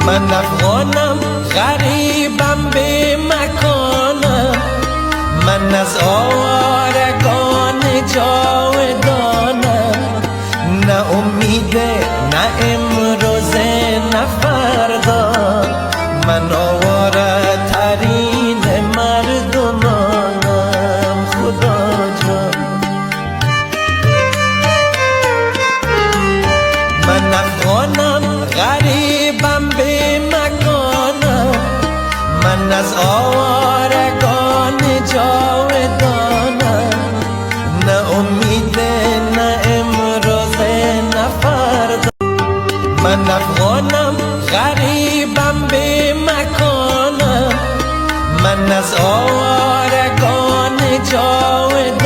من افغانم غریبم به مکانم، من از آوارگان جاودانم، نه امیده نه امروزه نه فردا، من آواره ترین مردمانم خدا جان. من افغانم غریبم به مکانم، من از آوارگان جاودانم، نه امیده نه امروزه نه فردا. من افغانم غریبم به مکانم، من از آوارگان جاودانم،